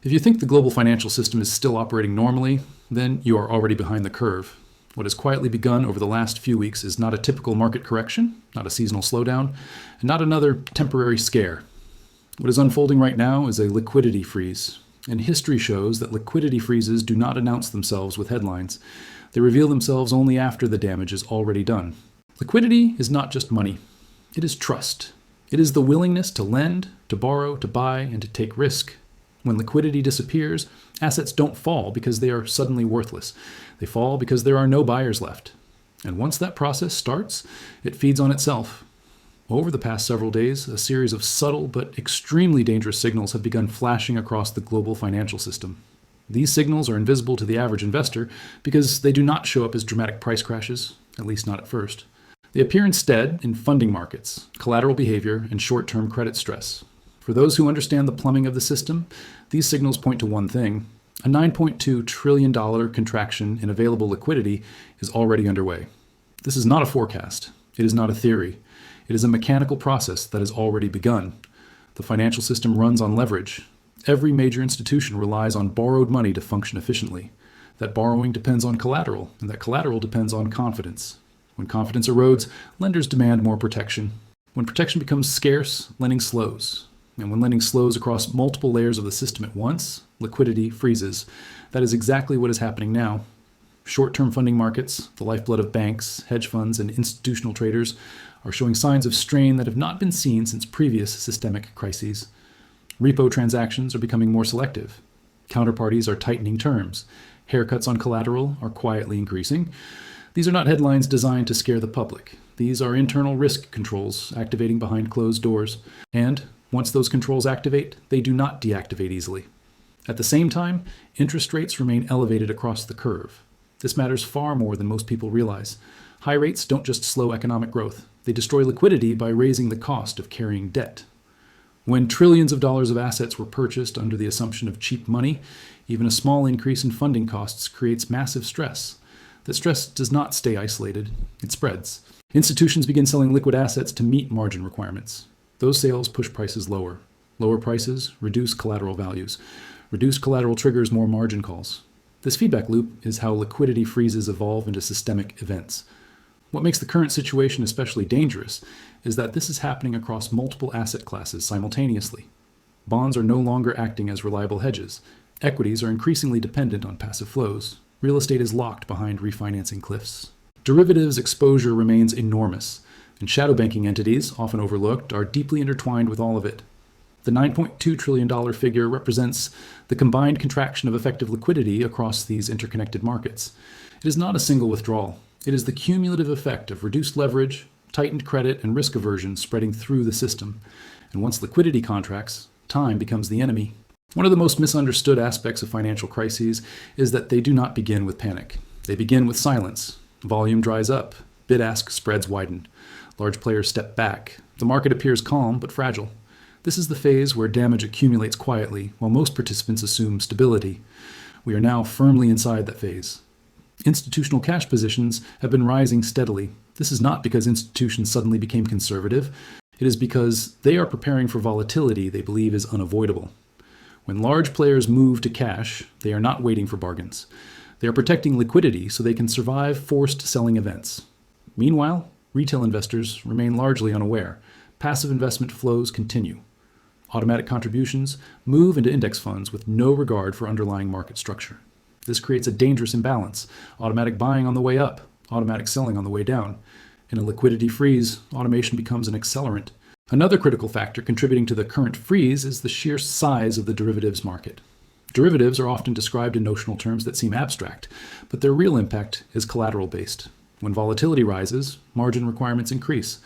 If you think the global financial system is still operating normally, then you are already behind the curve. What has quietly begun over the last few weeks is not a typical market correction, not a seasonal slowdown, and not another temporary scare. What is unfolding right now is a liquidity freeze. And history shows that liquidity freezes do not announce themselves with headlines. They reveal themselves only after the damage is already done. Liquidity is not just money. It is trust. It is the willingness to lend, to borrow, to buy, and to take risk. When liquidity disappears, assets don't fall because they are suddenly worthless. They fall because there are no buyers left. And once that process starts, it feeds on itself. Over the past several days, a series of subtle but extremely dangerous signals have begun flashing across the global financial system. These signals are invisible to the average investor because they do not show up as dramatic price crashes, at least not at first. They appear instead in funding markets, collateral behavior, and short-term credit stress. For those who understand the plumbing of the system, these signals point to one thing. A $9.2 trillion contraction in available liquidity is already underway. This is not a forecast. It is not a theory. It is a mechanical process that has already begun. The financial system runs on leverage. Every major institution relies on borrowed money to function efficiently. That borrowing depends on collateral, and that collateral depends on confidence. When confidence erodes, lenders demand more protection. When protection becomes scarce, lending slows. And when lending slows across multiple layers of the system at once, liquidity freezes. That is exactly what is happening now. Short-term funding markets, the lifeblood of banks, hedge funds, and institutional traders, are showing signs of strain that have not been seen since previous systemic crises. Repo transactions are becoming more selective. Counterparties are tightening terms. Haircuts on collateral are quietly increasing. These are not headlines designed to scare the public. These are internal risk controls activating behind closed doors. And once those controls activate, they do not deactivate easily. At the same time, interest rates remain elevated across the curve. This matters far more than most people realize. High rates don't just slow economic growth. They destroy liquidity by raising the cost of carrying debt. When trillions of dollars of assets were purchased under the assumption of cheap money, even a small increase in funding costs creates massive stress. That stress does not stay isolated. It spreads. Institutions begin selling liquid assets to meet margin requirements. Those sales push prices lower. Lower prices reduce collateral values. Reduced collateral triggers more margin calls. This feedback loop is how liquidity freezes evolve into systemic events. What makes the current situation especially dangerous is that this is happening across multiple asset classes simultaneously. Bonds are no longer acting as reliable hedges. Equities are increasingly dependent on passive flows. Real estate is locked behind refinancing cliffs. Derivatives exposure remains enormous, and shadow banking entities, often overlooked, are deeply intertwined with all of it. The $9.2 trillion figure represents the combined contraction of effective liquidity across these interconnected markets. It is not a single withdrawal. It is the cumulative effect of reduced leverage, tightened credit, and risk aversion spreading through the system. And once liquidity contracts, time becomes the enemy. One of the most misunderstood aspects of financial crises is that they do not begin with panic. They begin with silence. Volume dries up. Bid-ask spreads widen. Large players step back. The market appears calm but fragile. This is the phase where damage accumulates quietly, while most participants assume stability. We are now firmly inside that phase. Institutional cash positions have been rising steadily. This is not because institutions suddenly became conservative. It is because they are preparing for volatility they believe is unavoidable. When large players move to cash, they are not waiting for bargains. They are protecting liquidity so they can survive forced selling events. Meanwhile, retail investors remain largely unaware. Passive investment flows continue. Automatic contributions move into index funds with no regard for underlying market structure. This creates a dangerous imbalance. Automatic buying on the way up, automatic selling on the way down. In a liquidity freeze, automation becomes an accelerant. Another critical factor contributing to the current freeze is the sheer size of the derivatives market. Derivatives are often described in notional terms that seem abstract, but their real impact is collateral-based. When volatility rises, margin requirements increase.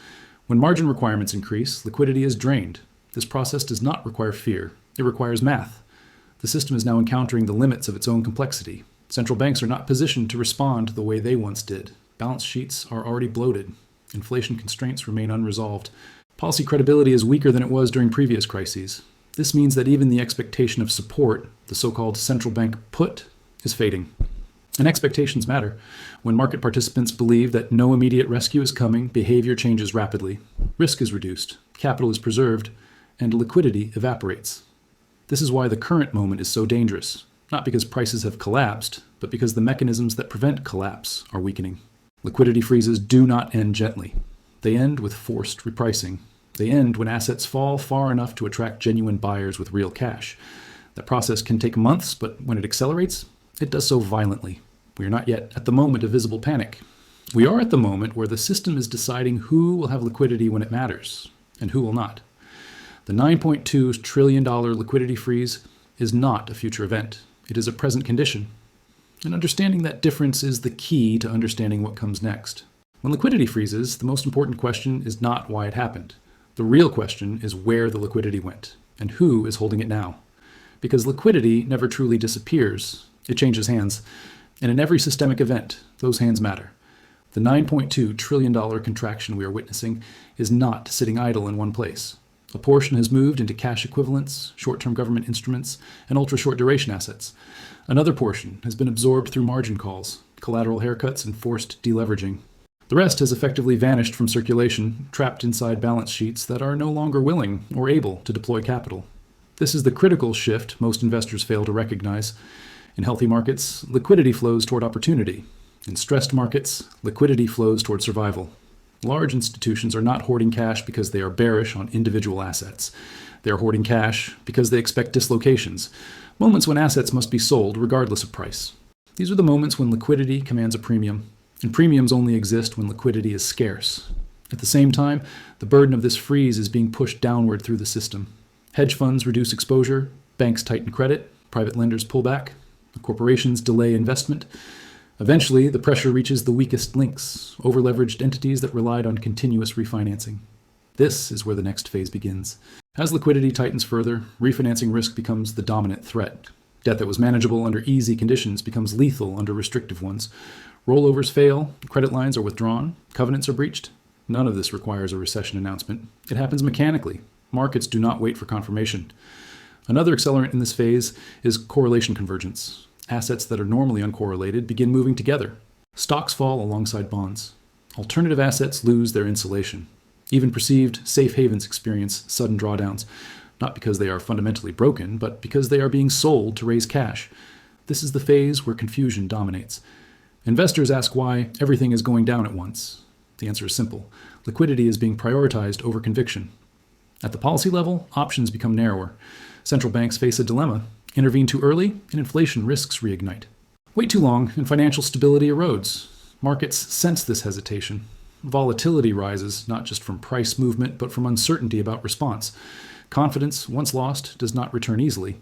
When margin requirements increase, liquidity is drained. This process does not require fear. It requires math. The system is now encountering the limits of its own complexity. Central banks are not positioned to respond the way they once did. Balance sheets are already bloated. Inflation constraints remain unresolved. Policy credibility is weaker than it was during previous crises. This means that even the expectation of support, the so-called central bank put, is fading. And expectations matter. When market participants believe that no immediate rescue is coming, behavior changes rapidly. Risk is reduced, capital is preserved, and liquidity evaporates. This is why the current moment is so dangerous, not because prices have collapsed, but because the mechanisms that prevent collapse are weakening. Liquidity freezes do not end gently. They end with forced repricing. They end when assets fall far enough to attract genuine buyers with real cash. That process can take months, but when it accelerates, it does so violently. We are not yet at the moment of visible panic. We are at the moment where the system is deciding who will have liquidity when it matters and who will not. The $9.2 trillion liquidity freeze is not a future event. It is a present condition. And understanding that difference is the key to understanding what comes next. When liquidity freezes, the most important question is not why it happened. The real question is where the liquidity went and who is holding it now. Because liquidity never truly disappears. It changes hands. And in every systemic event, those hands matter. The $9.2 trillion contraction we are witnessing is not sitting idle in one place. A portion has moved into cash equivalents, short-term government instruments, and ultra-short duration assets. Another portion has been absorbed through margin calls, collateral haircuts, and forced deleveraging. The rest has effectively vanished from circulation, trapped inside balance sheets that are no longer willing or able to deploy capital. This is the critical shift most investors fail to recognize. In healthy markets, liquidity flows toward opportunity. In stressed markets, liquidity flows toward survival. Large institutions are not hoarding cash because they are bearish on individual assets. They are hoarding cash because they expect dislocations, moments when assets must be sold regardless of price. These are the moments when liquidity commands a premium, and premiums only exist when liquidity is scarce. At the same time, the burden of this freeze is being pushed downward through the system. Hedge funds reduce exposure, banks tighten credit, private lenders pull back, corporations delay investment. Eventually, the pressure reaches the weakest links, over-leveraged entities that relied on continuous refinancing. This is where the next phase begins. As liquidity tightens further, refinancing risk becomes the dominant threat. Debt that was manageable under easy conditions becomes lethal under restrictive ones. Rollovers fail, credit lines are withdrawn, covenants are breached. None of this requires a recession announcement. It happens mechanically. Markets do not wait for confirmation. Another accelerant in this phase is correlation convergence. Assets that are normally uncorrelated begin moving together. Stocks fall alongside bonds. Alternative assets lose their insulation. Even perceived safe havens experience sudden drawdowns, not because they are fundamentally broken, but because they are being sold to raise cash. This is the phase where confusion dominates. Investors ask why everything is going down at once. The answer is simple. Liquidity is being prioritized over conviction. At the policy level, options become narrower. Central banks face a dilemma. Intervene too early, and inflation risks reignite. Wait too long, and financial stability erodes. Markets sense this hesitation. Volatility rises, not just from price movement, but from uncertainty about response. Confidence, once lost, does not return easily.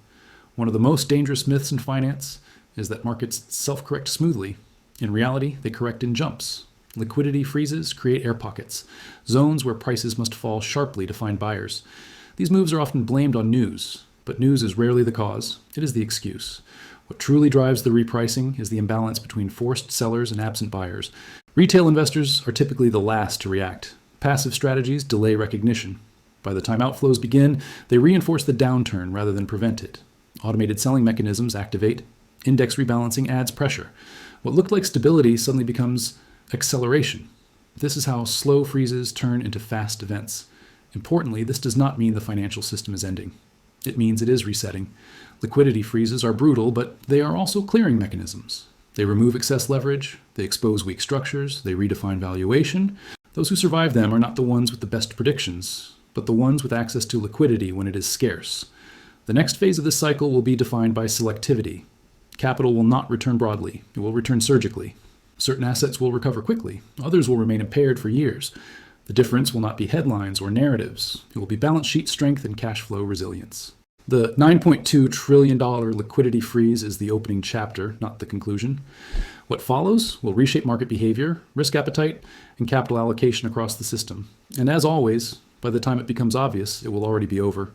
One of the most dangerous myths in finance is that markets self-correct smoothly. In reality, they correct in jumps. Liquidity freezes create air pockets, zones where prices must fall sharply to find buyers. These moves are often blamed on news. But news is rarely the cause, it is the excuse. What truly drives the repricing is the imbalance between forced sellers and absent buyers. Retail investors are typically the last to react. Passive strategies delay recognition. By the time outflows begin, they reinforce the downturn rather than prevent it. Automated selling mechanisms activate. Index rebalancing adds pressure. What looked like stability suddenly becomes acceleration. This is how slow freezes turn into fast events. Importantly, this does not mean the financial system is ending. It means it is resetting. Liquidity freezes are brutal, but they are also clearing mechanisms. They remove excess leverage, they expose weak structures, they redefine valuation. Those who survive them are not the ones with the best predictions, but the ones with access to liquidity when it is scarce. The next phase of this cycle will be defined by selectivity. Capital will not return broadly, it will return surgically. Certain assets will recover quickly, others will remain impaired for years. The difference will not be headlines or narratives. It will be balance sheet strength and cash flow resilience. The $9.2 trillion liquidity freeze is the opening chapter, not the conclusion. What follows will reshape market behavior, risk appetite, and capital allocation across the system. And as always, by the time it becomes obvious, it will already be over.